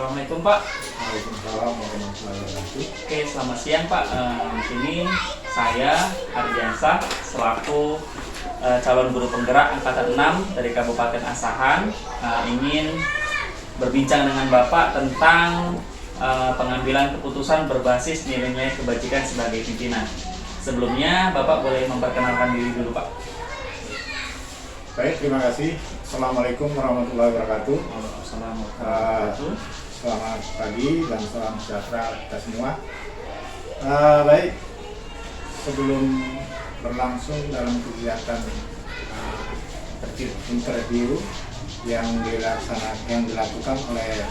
Assalamualaikum Pak. Waalaikumsalam warahmatullahi wabarakatuh. Oke, selamat siang Pak. Di sini saya Ardiansah selaku calon guru penggerak angkatan 6 dari Kabupaten Asahan ingin berbincang dengan Bapak tentang pengambilan keputusan berbasis nilai-nilai kebajikan sebagai pimpinan. Sebelumnya Bapak boleh memperkenalkan diri dulu Pak. Baik, terima kasih. Assalamualaikum warahmatullahi wabarakatuh. Assalamualaikum. Selamat pagi dan salam sejahtera kita semua. Baik, sebelum berlangsung dalam kegiatan interview yang dilakukan oleh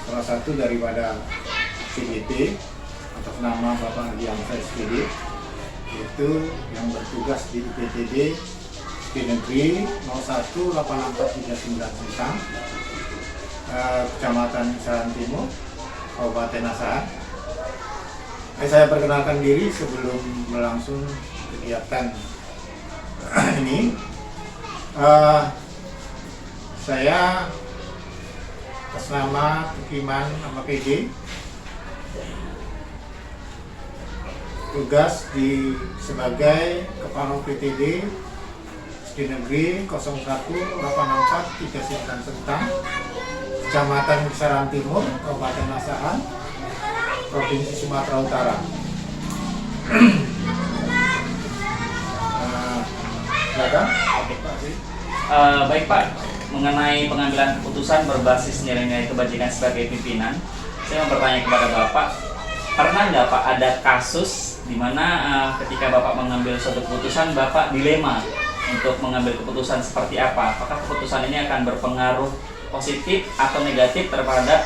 salah satu daripada PDT atas nama Bapak Ardiansah SPD, itu yang bertugas di IPTD di negeri 018439 Sentang, Kecamatan Kisaran Timur, Kabupaten Asahan. Saya perkenalkan diri sebelum berlangsung kegiatan ini. Saya atas nama Tukiman PD tugas sebagai Kepala PTD di negeri 018439 Sentang, Kecamatan Kisaran Timur, Kabupaten Asahan, Provinsi Sumatera Utara. Silakan. Baik Pak, mengenai pengambilan keputusan berbasis nilai-nilai kebajikan sebagai pimpinan, saya mau bertanya kepada Bapak, pernah nggak Pak ada kasus di mana ketika Bapak mengambil suatu keputusan, Bapak dilema untuk mengambil keputusan seperti apa? Apakah keputusan ini akan berpengaruh positif atau negatif terhadap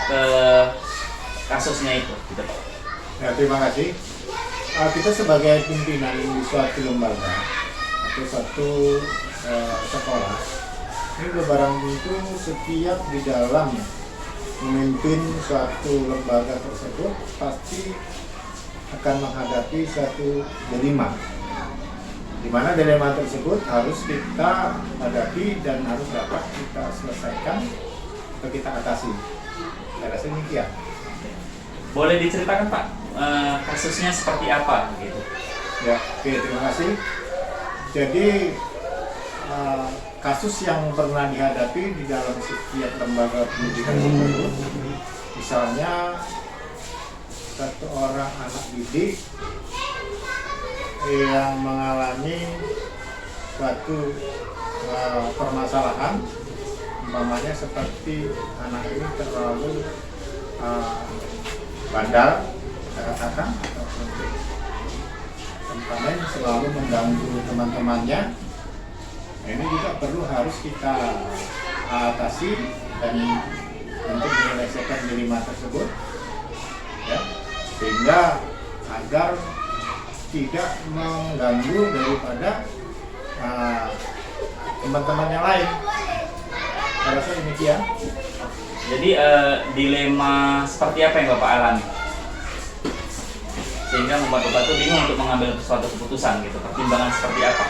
kasusnya itu? Gitu, Pak. Ya, terima kasih. Kita sebagai pimpinan di suatu lembaga atau suatu sekolah, ini barang tentu setiap di dalam memimpin suatu lembaga tersebut pasti akan menghadapi suatu dilema, di mana dilema tersebut harus kita hadapi dan harus dapat kita selesaikan atau kita atasi. Saya rasa demikian. Boleh diceritakan Pak, kasusnya seperti apa gitu? Ya, oke, terima kasih. Jadi kasus yang pernah dihadapi di dalam setiap lembaga pendidikan tersebut, misalnya satu orang anak didik yang mengalami suatu permasalahan, umpamanya seperti anak ini terlalu bandel, saya katakan, atau temperamen, selalu mengganggu teman-temannya. Ini juga perlu harus kita atasi dan untuk menyelesaikan dilema tersebut, ya, sehingga agar tidak mengganggu daripada teman-teman yang lain. Saya rasa demikian. Jadi dilema seperti apa yang Bapak alami? Sehingga membuat Bapak itu bingung untuk mengambil suatu keputusan gitu. Pertimbangan seperti apa?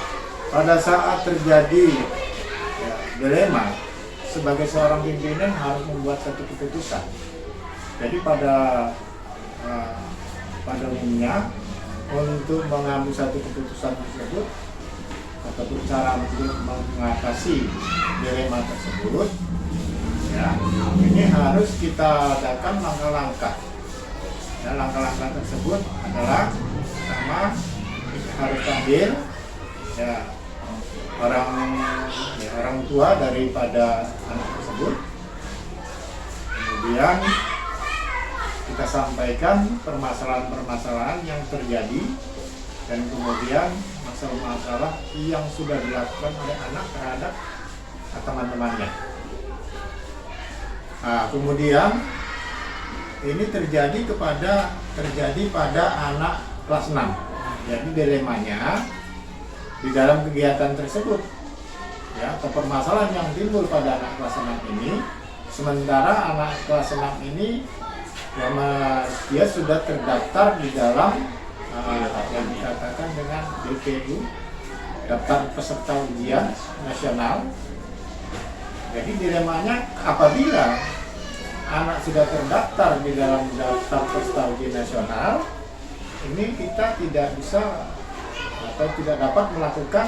Pada saat terjadi dilema, sebagai seorang pimpinan harus membuat satu keputusan. Jadi pada umumnya untuk mengambil satu keputusan tersebut ataupun cara untuk mengatasi dilema tersebut, ya, ini harus kita adakan langkah-langkah. Ya, langkah-langkah tersebut adalah pertama kita harus ambil orang tua daripada anak tersebut. Kemudian kita sampaikan permasalahan-permasalahan yang terjadi dan kemudian masalah-masalah yang sudah dilakukan oleh anak terhadap teman-temannya. Nah, kemudian ini terjadi pada anak kelas 6. Jadi dilemanya di dalam kegiatan tersebut, ya, atau permasalahan yang timbul pada anak kelas 6 ini, sementara anak kelas 6 ini dia sudah terdaftar di dalam yang dikatakan dengan DPU, daftar peserta ujian nasional. Jadi dilemanya apabila anak sudah terdaftar di dalam daftar peserta ujian nasional, ini kita tidak bisa atau tidak dapat melakukan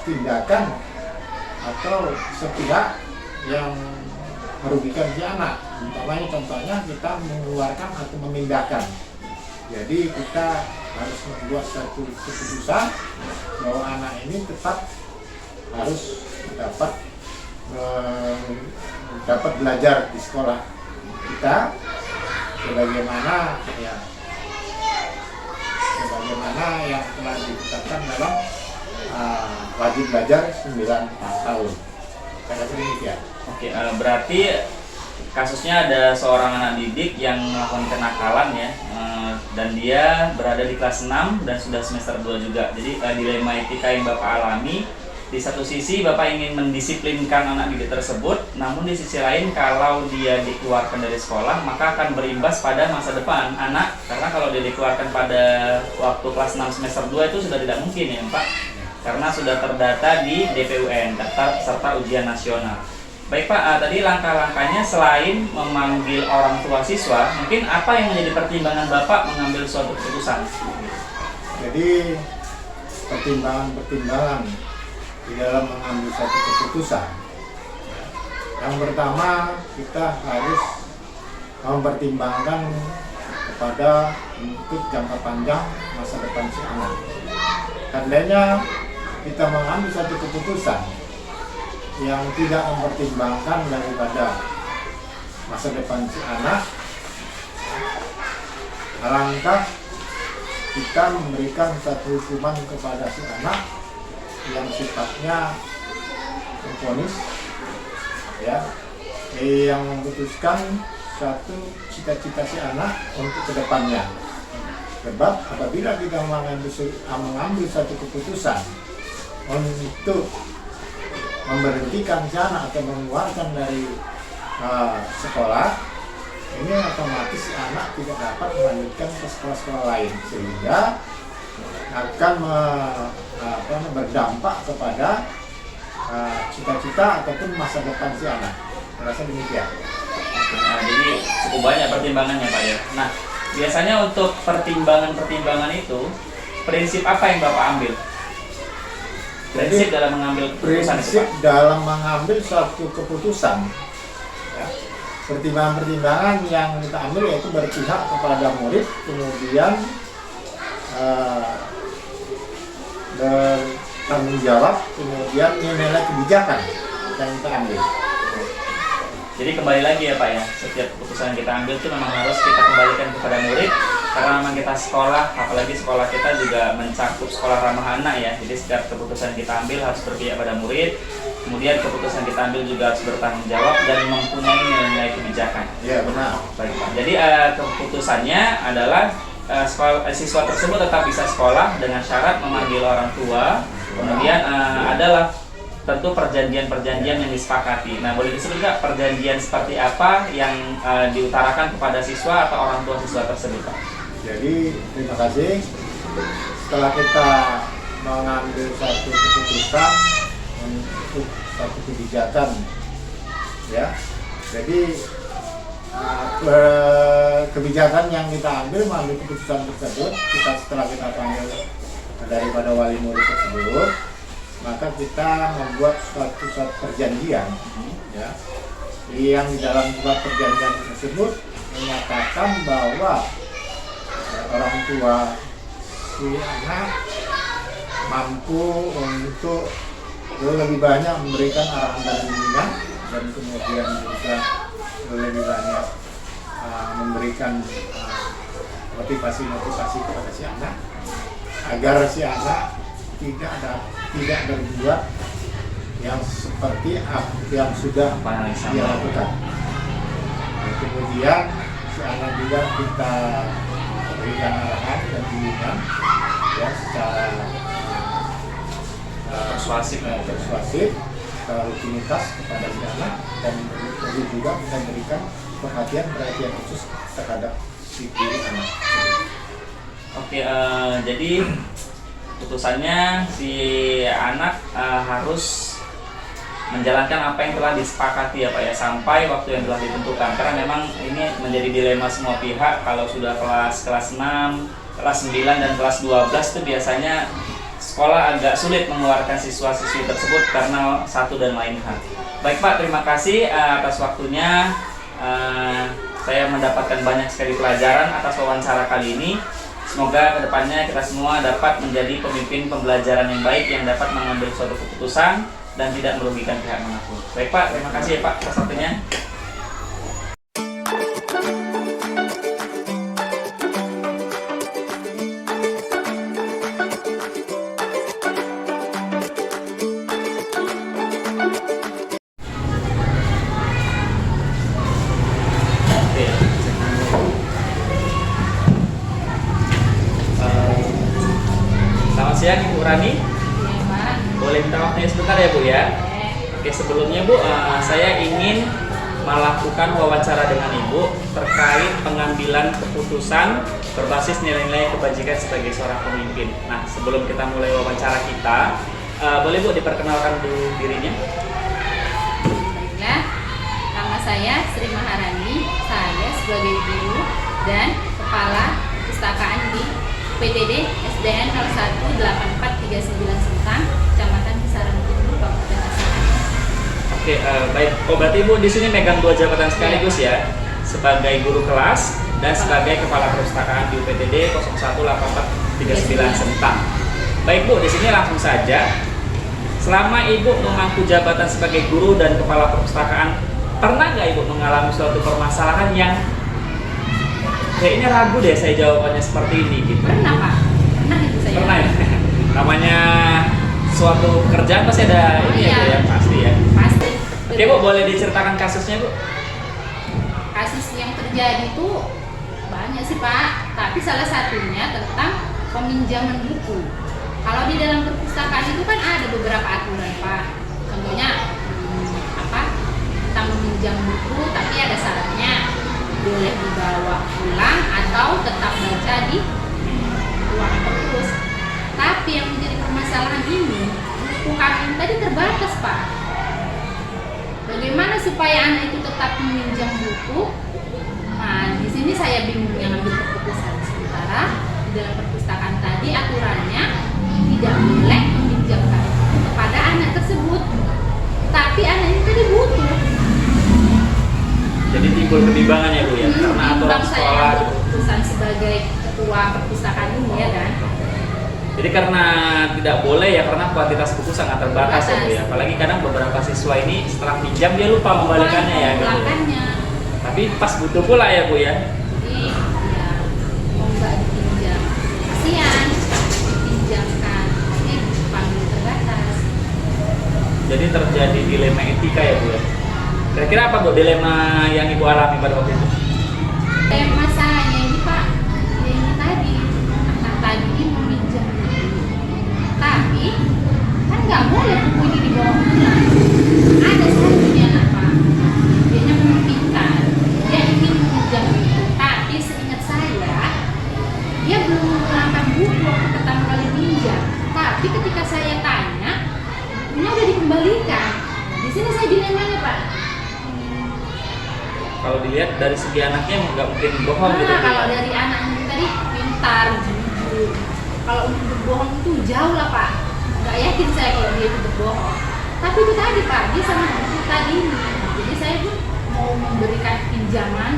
tindakan atau sepihak yang merugikan si anak. Umpamanya contohnya kita mengeluarkan atau memindahkan. Jadi kita harus membuat satu keputusan bahwa anak ini tetap harus dapat belajar di sekolah kita sebagaimana yang telah ditetapkan dalam wajib belajar 9 tahun. Saya rasa demikian. Oke, berarti kasusnya ada seorang anak didik yang melakukan kenakalan ya, dan dia berada di kelas 6 dan sudah semester 2 juga. Jadi dilema etika yang Bapak alami, di satu sisi Bapak ingin mendisiplinkan anak didik tersebut, namun di sisi lain kalau dia dikeluarkan dari sekolah maka akan berimbas pada masa depan anak, karena kalau dia dikeluarkan pada waktu kelas 6 semester 2 itu sudah tidak mungkin ya Pak, karena sudah terdata di DPUN, daftar peserta ujian nasional. Baik Pak, tadi langkah-langkahnya selain memanggil orang tua siswa, mungkin apa yang menjadi pertimbangan Bapak mengambil suatu keputusan? Jadi pertimbangan di dalam mengambil suatu keputusan, yang pertama kita harus mempertimbangkan kepada untuk jangka panjang masa depan si anak. Tandanya kita mengambil satu keputusan yang tidak mempertimbangkan daripada masa depan si anak, alangkah kita memberikan satu hukuman kepada si anak yang sifatnya memvonis, ya, yang memutuskan satu cita-cita si anak untuk kedepannya. Sebab apabila kita mengambil satu keputusan untuk memberhentikan si anak atau mengeluarkan dari sekolah, ini otomatis si anak tidak dapat melanjutkan ke sekolah-sekolah lain, sehingga akan berdampak kepada cita-cita ataupun masa depan si anak. Saya rasa demikian. Nah, jadi cukup banyak pertimbangannya Pak ya. Nah, biasanya untuk pertimbangan-pertimbangan itu, prinsip apa yang Bapak ambil? Prinsip dalam mengambil keputusan itu, Pak? Dalam mengambil suatu keputusan, ya, pertimbangan-pertimbangan yang kita ambil yaitu berpihak kepada murid, kemudian bertanggung jawab, kemudian nilai kebijakan yang kita ambil. Jadi kembali lagi ya Pak ya, setiap keputusan yang kita ambil itu memang harus kita kembalikan kepada murid, karena memang kita sekolah, apalagi sekolah kita juga mencakup sekolah ramah anak ya. Jadi setiap keputusan kita ambil harus berpihak pada murid, kemudian keputusan kita ambil juga harus bertanggung jawab dan mempunyai nilai-nilai kebijakan. Iya benar. Baik Pak. Jadi keputusannya adalah siswa tersebut tetap bisa sekolah dengan syarat memanggil orang tua, kemudian adalah tentu perjanjian-perjanjian yang disepakati. Nah, boleh disebut nggak perjanjian seperti apa yang diutarakan kepada siswa atau orang tua siswa tersebut, Pak? Jadi, terima kasih. Setelah kita mengambil satu keputusan untuk satu kebijakan, ya. Jadi, kebijakan yang kita ambil mengambil keputusan tersebut, setelah kita panggil daripada wali murid tersebut, maka kita membuat suatu perjanjian, ya, yang di dalam surat perjanjian tersebut menyatakan bahwa orang tua si anak mampu untuk lebih banyak memberikan arahan dan bimbingan, dan kemudian juga lebih banyak memberikan motivasi kepada si anak agar si anak tidak berbuat yang seperti yang sudah dia lakukan. Dan kemudian si anak juga kita berikan arahan dan bimbingan, ya, secara persuasif, secara rutinitas kepada si anak, dan perlu juga kita berikan perhatian khusus terhadap si diri anak. Oke, jadi putusannya si anak harus menjalankan apa yang telah disepakati ya Pak ya, sampai waktu yang telah ditentukan. Karena memang ini menjadi dilema semua pihak. Kalau sudah kelas 6, kelas 9 dan kelas 12 itu biasanya sekolah agak sulit mengeluarkan siswa-siswi tersebut karena satu dan lain hal. Baik Pak, terima kasih atas waktunya. Saya mendapatkan banyak sekali pelajaran atas wawancara kali ini. Semoga kedepannya kita semua dapat menjadi pemimpin pembelajaran yang baik, yang dapat mengambil suatu keputusan dan tidak merugikan pihak manapun. Baik Pak, terima kasih ya Pak atas waktunya. Oke. Selamat siang Ibu Rani. Iya, Pak. Boleh minta waktunya sebentar ya Bu ya? Oke, sebelumnya Bu, saya ingin melakukan wawancara dengan Ibu terkait pengambilan keputusan berbasis nilai-nilai kebajikan sebagai seorang pemimpin. Nah, sebelum kita mulai wawancara kita, boleh Bu diperkenalkan dulu dirinya? Baiklah, nama saya Sri Maharani. Saya sebagai guru dan kepala perpustakaan di PTD SDN 018439 Sentang, Kecamatan Kisaran Timur, Kabupaten Asahan. Oke, baik. Oh, berarti Ibu di sini megang dua jabatan sekaligus ya, sebagai guru kelas dan sebagai kepala perpustakaan di UPTD 018439 Sentang. Baik Bu, di sini langsung saja. Selama Ibu memangku jabatan sebagai guru dan kepala perpustakaan, pernah nggak Ibu mengalami suatu permasalahan yang kayaknya ragu deh saya jawabannya seperti ini gitu? Pernah, Pak. Pernah itu saya. Pernah ya? Namanya suatu kerjaan pasti ada Oh, ini iya. ya pasti ya. Pasti. Oke Bu, boleh diceritakan kasusnya Bu? Kasus yang terjadi itu banyak sih, Pak. Tapi salah satunya tentang peminjaman buku. Kalau di dalam perpustakaan itu kan ada beberapa aturan, Pak. Contohnya tentang meminjam buku, tapi ada syaratnya. Boleh dibawa pulang atau tetap baca di ruangan perpus. Tapi yang menjadi permasalahan ini, buku kami tadi terbatas, Pak. Bagaimana supaya anak itu tetap meminjam buku? Nah, di sini saya bingung yang ambil keputusan. Sementara di dalam perpustakaan tadi aturannya tidak boleh meminjamkan buku kepada anak tersebut. Tapi anak ini tadi butuh. Jadi timbul kebimbangan ya Bu ya, karena aturan Saya sekolah ambil gitu. keputusan sebagai ketua perpustakaan ini ya kan. Jadi karena tidak boleh ya, karena kuantitas buku sangat terbatas ya Bu ya. Terbatas. Apalagi kadang beberapa siswa ini setelah pinjam dia lupa membalikannya ya gitu. Membalikannya. Tapi pas butuh pula ya Bu ya. Jadi ya mau nggak dipinjam, kasihan dipinjamkan, tapi panggil terbatas. Jadi terjadi dilema etika ya Bu ya. Kira-kira apa Bu dilema yang Ibu alami pada waktu itu? Masalahnya ini Pak, ini tadi anak tadi ini meminjam buku, tapi kan nggak boleh buku ini dibawa pulang. Ada satunya Pak, dia memang pintar, dia ingin meminjam buku, tapi seingat saya dia belum mengulangkan buku waktu pertama kali pinjam. Tapi ketika saya tanya, bukunya udah dikembalikan. Di sini saya dilemanya Pak. Kalau dilihat dari segi anaknya nggak mungkin bohong gitu. Nah, kalau dari anaknya tadi pintar, jujur. Kalau untuk berbohong itu jauh lah Pak. Nggak yakin saya kalau dia itu berbohong. Tapi itu tadi Pak, dia sama buku tadi ini. Jadi saya pun mau memberikan pinjaman.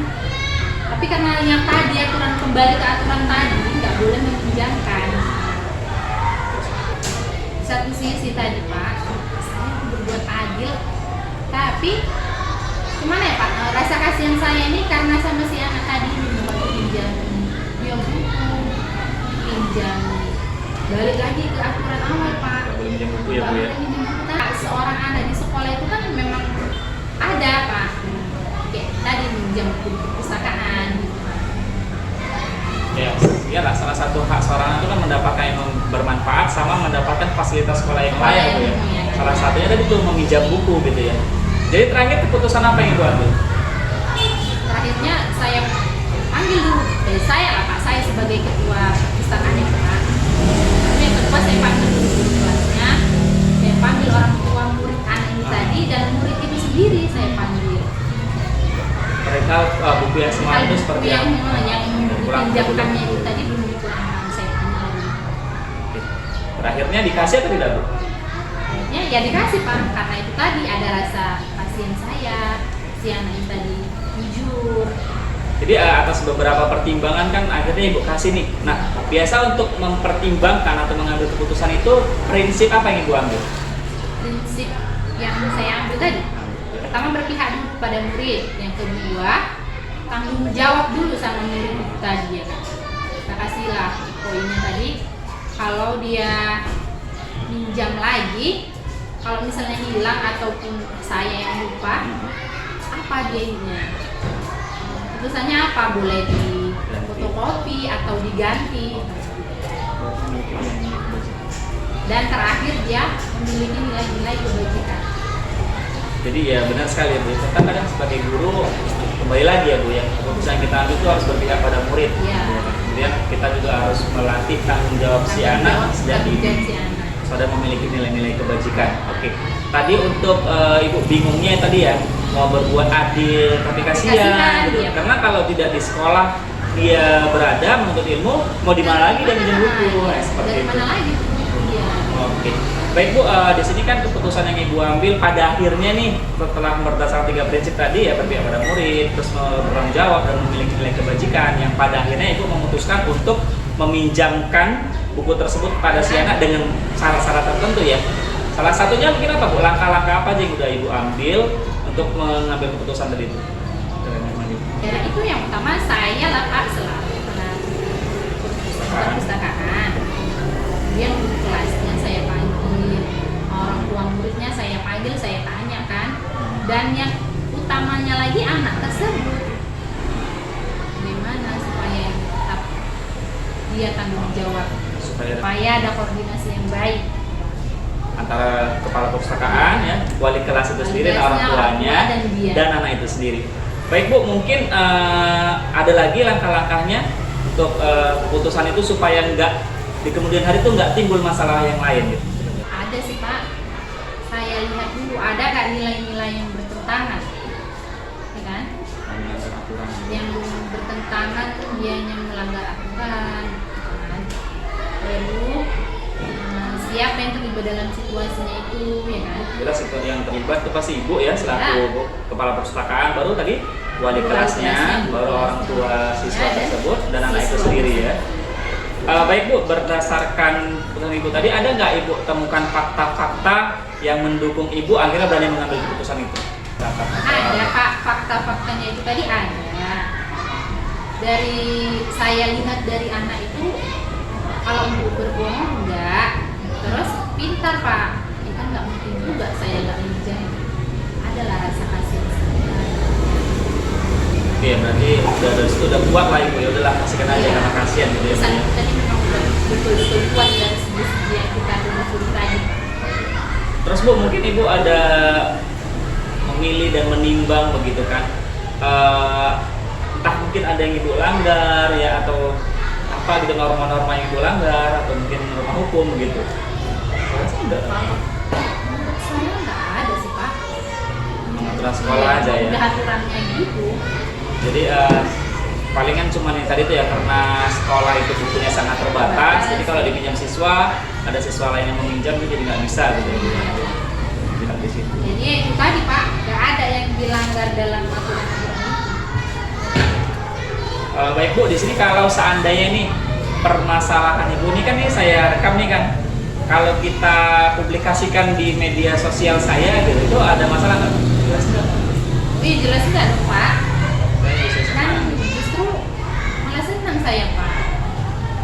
Tapi karena yang tadi aturan kembali ke aturan tadi nggak boleh meminjamkan. Satu sisi tadi Pak, saya berbuat adil. Tapi gimana ya Pak, rasa kasihan saya ini karena sama si anak tadi ini membantu pinjam dia buku, pinjam balik lagi ke aturan awal Pak. Nggak boleh minjem buku ya Bu ya. Nggak boleh minjem buku. Nah, seorang anak di sekolah itu kan memang ada Pak, kayak tadi minjam buku di perpustakaan gitu Pak. Ya lah, salah satu hak seorang anak itu kan mendapatkan yang bermanfaat sama mendapatkan fasilitas sekolah yang layak Bu ya. Salah satunya tadi tuh meminjam buku gitu ya. Jadi terakhir keputusan apa yang Ibu ambil? Terakhirnya saya panggil dulu dari saya lah Pak, saya sebagai ketua perpustakaan yang Pak. Lalu yang kedua saya panggil dulu guru kelasnya, saya panggil orang tua murid anak ini tadi dan murid itu sendiri saya panggil. Mereka buku yang semalam itu seperti yang yang kurang dipinjamkannya itu tadi belum dipulangkan, saya tanya lagi. Oke. Terakhirnya dikasih atau tidak, Bu? Akhirnya ya dikasih Pak, karena itu tadi ada rasa kasihan saya, si anak ini tadi jujur. Jadi atas beberapa pertimbangan kan akhirnya Ibu kasih nih. Nah, biasa untuk mempertimbangkan atau mengambil keputusan itu prinsip apa yang Ibu ambil? Prinsip yang saya ambil tadi, pertama berpihak dulu pada murid, yang kedua tanggung jawab dulu sama murid itu tadi ya kan. Kita kasihlah poinnya tadi, kalau dia minjam lagi, kalau misalnya hilang ataupun saya yang lupa, apa dianya? Keputusannya apa? Boleh di fotokopi atau diganti. Dan terakhir dia memiliki nilai-nilai kebajikan. Jadi ya benar sekali ya Bu. Kita kadang sebagai guru kembali lagi ya Bu ya, keputusan yang kita ambil itu harus berpihak pada murid. Ya. Kemudian kita juga harus melatih tanggung jawab si anak sejak dini pada memiliki nilai-nilai kebajikan. Oke. Tadi untuk Ibu bingungnya tadi ya, mau berbuat adil tapi kasihan gitu. Iya. Karena kalau tidak di sekolah dia berada menuntut ilmu, mau di mana lagi dan minjem buku. Seperti dari itu. mana lagi? Iya. Oke, baik Bu, di sini kan keputusan yang Ibu ambil pada akhirnya nih setelah berdasarkan 3 prinsip tadi ya, berpihak pada murid, terus bertanggung jawab dan memiliki nilai kebajikan, yang pada akhirnya Ibu memutuskan untuk meminjamkan buku tersebut pada si anak dengan syarat-syarat tertentu ya. Salah satunya mungkin apa Bu? Langkah-langkah apa aja yang udah Ibu ambil untuk mengambil keputusan tadi itu? Ya itu yang pertama saya lah Pak selalu pernah perpustakaan. Kemudian guru kelasnya saya panggil, orang tua muridnya saya panggil, saya tanya kan. Dan yang utamanya lagi anak tersebut, bagaimana supaya tetap dia tanggung jawab, supaya ada koordinasi yang baik antara kepala perpustakaan ya, wali kelas itu sendiri, dan orang tuanya dan anak itu sendiri. Baik Bu, mungkin ada lagi langkah-langkahnya untuk keputusan itu supaya enggak di kemudian hari itu nggak timbul masalah yang lain gitu. Ada sih Pak, saya lihat dulu ada nggak nilai-nilai yang bertentangan, ya kan? Yang bertentangan dia yang melanggar aturan, kan? Lalu siapa yang terlibat dalam situasinya itu, ya kan? Jelas itu yang terlibat itu pasti Ibu ya selaku kepala perpustakaan, baru tadi wali kelasnya, baru orang tua siswa tersebut dan anak itu sendiri ya. Baik Bu, berdasarkan keputusan Ibu tadi, ada nggak Ibu temukan fakta-fakta yang mendukung Ibu akhirnya berani mengambil keputusan itu? Ada Pak, fakta-faktanya itu tadi ada. Dari saya lihat dari anak itu, kalau Ibu berbohong enggak, terus pintar Pak, ya kan nggak mungkin juga saya nggak minjam. Adalah rasa kasih saya. Oke, berarti udah dari situ udah kuat lah Ibu, ya udahlah kasihkan aja karena kasihan gitu ya. Keputusan itu tadi memang udah betul-betul kuat dari segi yang kita telusuri tadi. Terus Bu, mungkin Ibu ada memilih dan menimbang begitu kan, entah mungkin ada yang Ibu langgar ya, atau apa gitu, norma-norma yang Ibu langgar, atau mungkin norma hukum gitu. Saya sih enggak. Menurut saya nggak ada sih Pak. Aturan sekolah aja ya. Udah aturannya gitu. Jadi palingan cuma yang tadi itu ya, karena sekolah itu bukunya sangat terbatas, jadi kalau dipinjam siswa, ada siswa lain yang meminjam itu jadi nggak bisa gitu ya. Lihat di situ. Jadi itu tadi Pak, nggak ada yang dilanggar dalam aturan-aturan itu. Baik Bu, di sini kalau seandainya nih permasalahan Ibu ini kan nih saya rekam nih kan, kalau kita publikasikan di media sosial saya gitu, itu ada masalah nggak? Jelas nggak? Iya jelas nggak dong Pak? Saya bisa Kan justru malah senang saya Pak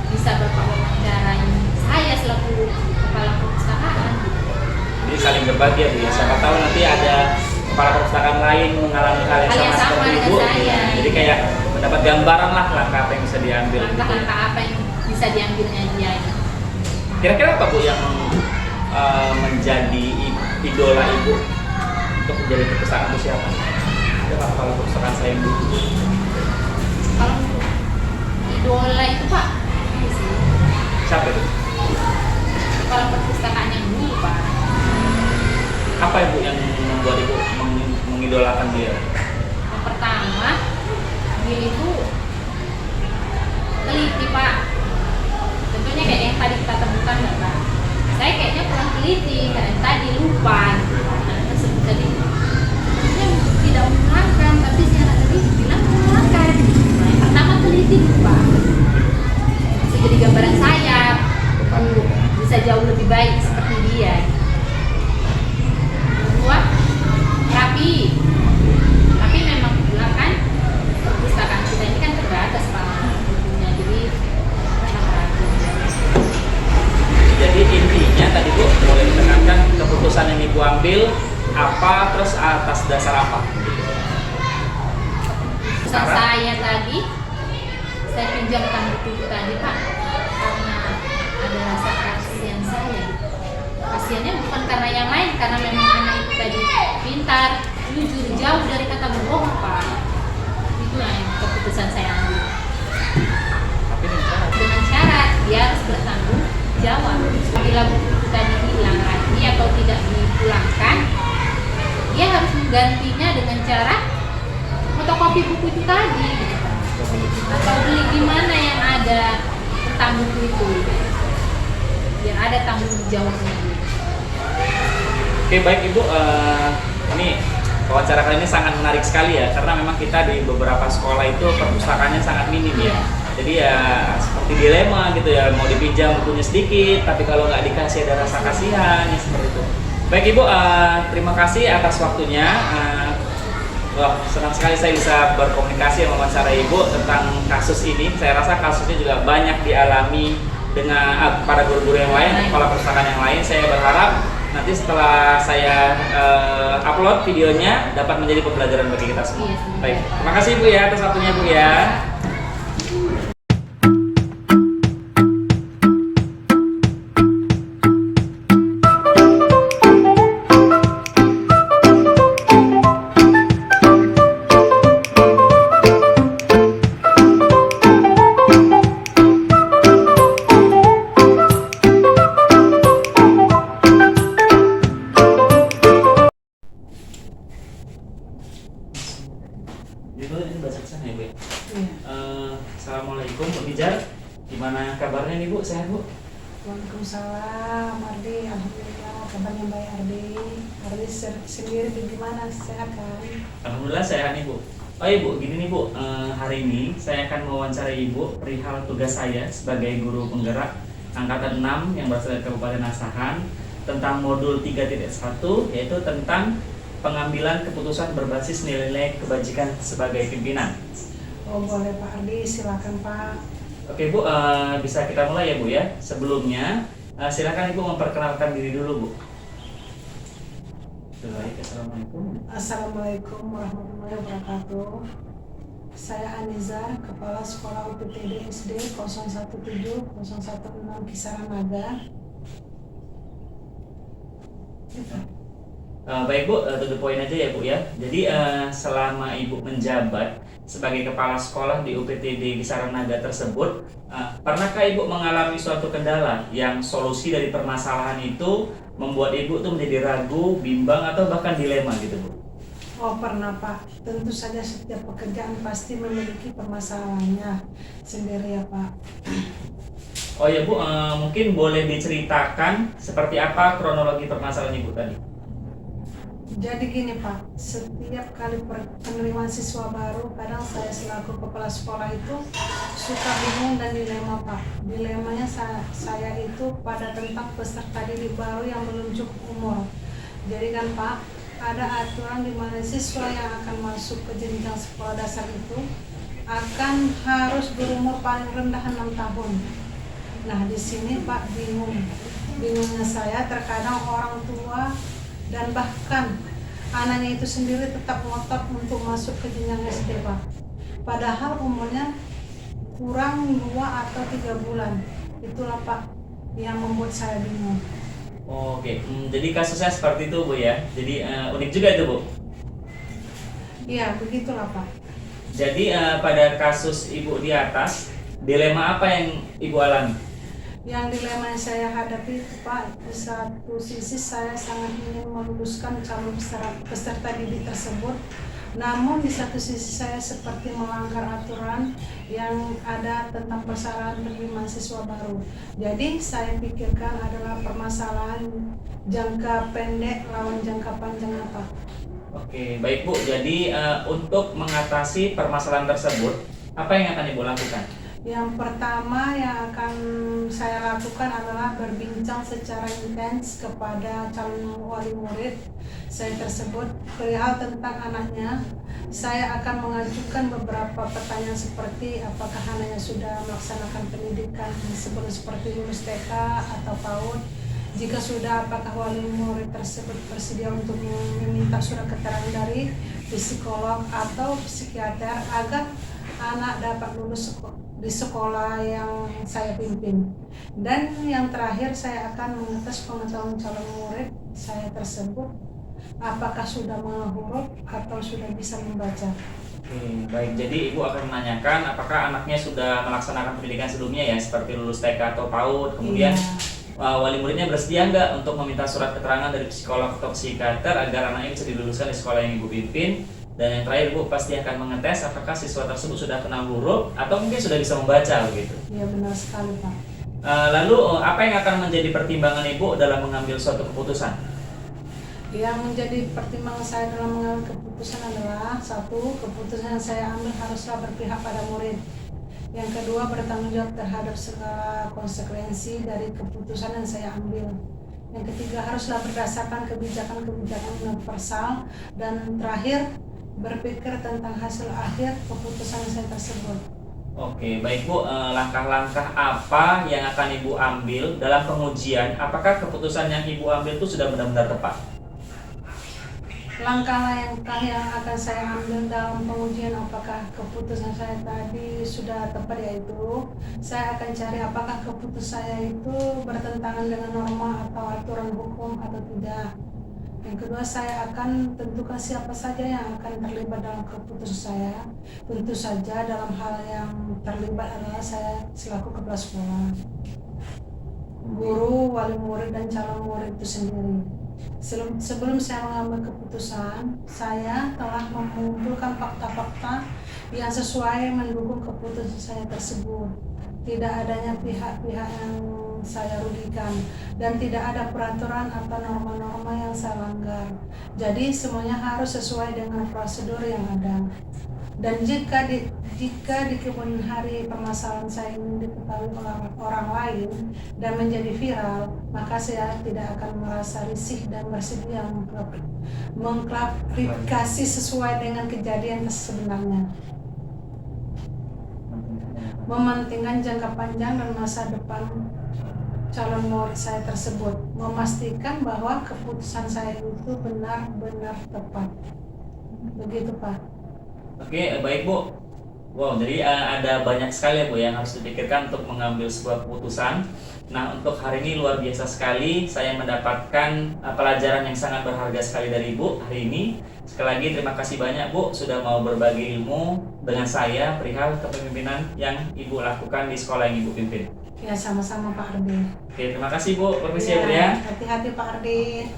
bisa Bapak wawancarain saya selaku kepala perpustakaan. Jadi saling berbagi ya Bu ya. Siapa tahu nanti ada kepala perpustakaan lain mengalami hal yang sama seperti Ibu. saya. Jadi kayak mendapat gambaran lah langkah apa yang bisa diambil. Langkah-langkah apa yang bisa diambilnya dia. Kira-kira apa Bu yang menjadi idola Ibu untuk menjadi perpustakaan itu siapa? Ada Pak kepala perpustakaan saya yang dulu? Kalau idola itu Pak, ini sih Siapa itu? kepala perpustakaan yang dulu Pak. Apa ibu yang membuat ibu mengidolakan beliau? Yang pertama, dia itu teliti pak. Contohnya kayak yang tadi kita temukan nggak pak? Saya kayaknya kurang teliti karena tadi lupa. Nah, tersebut tadi sebenarnya tidak mengulangkan, tapi si anak tadi bilang mengulangkan. Nah, yang pertama teliti pak. Bisa jadi gambaran saya bisa jauh lebih baik seperti dia. Kedua, rapi. Tapi memang pula kan perpustakaan kita ini kan terbatas pak bukunya, jadi memang rapi. Jadi intinya tadi Bu boleh ditekankan keputusan yang ibu ambil apa, terus atas dasar apa? Pesan saya tadi, saya pinjamkan buku itu tadi pak karena ada rasa kasihan saya. Kasihannya bukan karena yang lain, karena memang anak itu tadi pintar, jujur, jauh dari kata berbohong pak. Itu yang keputusan saya ambil. Tapi Dengan syarat dia harus bertanggung jawab. Bila buku itu tadi hilang lagi atau tidak dipulangkan, dia harus menggantinya dengan cara fotokopi buku itu tadi, atau beli di mana yang ada tentang buku itu, biar ada tanggung jawabnya. Oke baik Ibu, ini wawancara kali ini sangat menarik sekali ya, karena memang kita di beberapa sekolah itu perpustakaannya sangat minim ya. Jadi ya seperti dilema gitu ya, mau dipinjam bukunya sedikit, tapi kalau nggak dikasih ada rasa kasihan ya seperti itu. Baik Ibu, terima kasih atas waktunya. Wah, senang sekali saya bisa berkomunikasi mewawancarai Ibu tentang kasus ini. Saya rasa kasusnya juga banyak dialami dengan para guru-guru yang lain, kepala perpustakaan yang lain. Saya berharap nanti setelah saya upload videonya dapat menjadi pembelajaran bagi kita semua. Iya, Baik, terima kasih Bu ya atas waktunya Bu ya. Itu ini bahasa sana ya Bu ya? Assalamualaikum Bu Bijar. Gimana kabarnya nih Bu? Sehat Bu? Waalaikumsalam, Ardi. Alhamdulillah, kabarnya baik Ardi. Ardi sendiri gimana? Sehat kan? Alhamdulillah sehat nih Bu. Oh iya Bu, gini nih Bu, hari ini saya akan mewawancarai Ibu perihal tugas saya sebagai guru penggerak Angkatan 6 yang berasal dari Kabupaten Asahan tentang modul 3.1, yaitu tentang pengambilan keputusan berbasis nilai-nilai kebajikan sebagai pimpinan. Oh boleh Pak Ardi, silakan Pak. Oke Bu, bisa kita mulai ya Bu ya. Sebelumnya, silakan Ibu memperkenalkan diri dulu Bu. Baik, Assalamualaikum. Assalamualaikum warahmatullahi wabarakatuh. Saya Anizar, Kepala Sekolah UPTD SD 017 016 Kisaran Naga. Baik Bu, to the point aja ya Bu ya. Jadi selama Ibu menjabat sebagai kepala sekolah di UPTD Kisaran Naga tersebut, pernahkah Ibu mengalami suatu kendala yang solusi dari permasalahan itu membuat Ibu tuh menjadi ragu, bimbang atau bahkan dilema gitu Bu? Oh pernah Pak, tentu saja setiap pekerjaan pasti memiliki permasalahannya sendiri ya Pak. Oh ya Bu, mungkin boleh diceritakan seperti apa kronologi permasalahan Ibu tadi? Jadi gini Pak, setiap kali penerimaan siswa baru, kadang saya selaku kepala sekolah itu suka bingung dan dilema Pak. Dilemanya saya itu pada tentang peserta didik baru yang belum cukup umur. Jadi kan Pak, ada aturan di mana siswa yang akan masuk ke jenjang sekolah dasar itu akan harus berumur paling rendah 6 tahun. Nah di sini Pak bingungnya saya terkadang orang tua dan bahkan anaknya itu sendiri tetap ngotot untuk masuk ke jenjang SD Pak. Padahal umurnya kurang 2 atau 3 bulan. Itulah Pak yang membuat saya bingung. Oke, jadi kasusnya seperti itu Bu ya. Jadi unik juga itu Bu. Iya, begitulah Pak. Jadi pada kasus Ibu di atas, dilema apa yang Ibu alami? Yang dilema yang saya hadapi itu Pak, di satu sisi saya sangat ingin meluluskan calon peserta didik tersebut, namun di satu sisi saya seperti melanggar aturan yang ada tentang persyaratan penerimaan siswa baru. Jadi saya pikirkan adalah permasalahan jangka pendek lawan jangka panjang apa. Oke, baik Bu. Jadi untuk mengatasi permasalahan tersebut, apa yang akan Ibu lakukan? Yang pertama yang akan saya lakukan adalah berbincang secara intens kepada calon wali murid saya tersebut perihal tentang anaknya. Saya akan mengajukan beberapa pertanyaan seperti apakah anaknya sudah melaksanakan pendidikan sebelum seperti lulus TK atau PAUD. Jika sudah, apakah wali murid tersebut bersedia untuk meminta surat keterangan dari psikolog atau psikiater agar anak dapat lulus di sekolah yang saya pimpin. Dan yang terakhir, saya akan mengetes pengetahuan calon murid saya tersebut apakah sudah mengenal huruf atau sudah bisa membaca. Oke, baik. Jadi Ibu akan menanyakan apakah anaknya sudah melaksanakan pendidikan sebelumnya ya, seperti lulus TK atau PAUD, kemudian wali muridnya bersedia nggak untuk meminta surat keterangan dari psikolog atau psikiater agar anaknya bisa diluluskan di sekolah yang Ibu pimpin. Dan yang terakhir, Ibu pasti akan mengetes apakah siswa tersebut sudah kenal huruf atau mungkin sudah bisa membaca begitu. Iya, benar sekali Pak. Lalu apa yang akan menjadi pertimbangan Ibu dalam mengambil suatu keputusan? Yang menjadi pertimbangan saya dalam mengambil keputusan adalah satu, keputusan yang saya ambil haruslah berpihak pada murid. Yang kedua, bertanggung jawab terhadap segala konsekuensi dari keputusan yang saya ambil. Yang ketiga, haruslah berdasarkan kebijakan-kebijakan universal. Dan terakhir, berpikir tentang hasil akhir keputusan saya tersebut. Oke, baik Bu. Langkah-langkah apa yang akan Ibu ambil dalam pengujian? Apakah keputusan yang Ibu ambil itu sudah benar-benar tepat? Langkah-langkah yang akan saya ambil dalam pengujian apakah keputusan saya tadi sudah tepat, yaitu saya akan cari apakah keputusan saya itu bertentangan dengan norma atau aturan hukum atau tidak. Yang kedua, saya akan tentukan siapa saja yang akan terlibat dalam keputusan saya. Tentu saja dalam hal yang terlibat adalah saya selaku kepala sekolah, guru, wali murid, dan calon murid itu sendiri. Sebelum saya mengambil keputusan, saya telah mengumpulkan fakta-fakta yang sesuai mendukung keputusan saya tersebut. Tidak adanya pihak-pihak yang saya rugikan dan tidak ada peraturan atau norma-norma yang saya langgar. Jadi semuanya harus sesuai dengan prosedur yang ada. Dan jika di kemudian hari permasalahan saya ini diketahui oleh orang lain dan menjadi viral, maka saya tidak akan merasa risih dan bersedia mengklarifikasi sesuai dengan kejadian sebenarnya. Mementingkan jangka panjang dan masa depan calon murid saya tersebut, memastikan bahwa keputusan saya itu benar-benar tepat. Begitu Pak. Oke, baik Bu. Wow, jadi ada banyak sekali ya Bu yang harus dipikirkan untuk mengambil sebuah keputusan. Nah, untuk hari ini luar biasa sekali saya mendapatkan pelajaran yang sangat berharga sekali dari Ibu hari ini. Sekali lagi terima kasih banyak Bu sudah mau berbagi ilmu dengan saya perihal kepemimpinan yang Ibu lakukan di sekolah yang Ibu pimpin. Ya, sama-sama Pak Ardi. Oke, terima kasih Bu. Permisi ya Bu ya. Hati-hati Pak Ardi.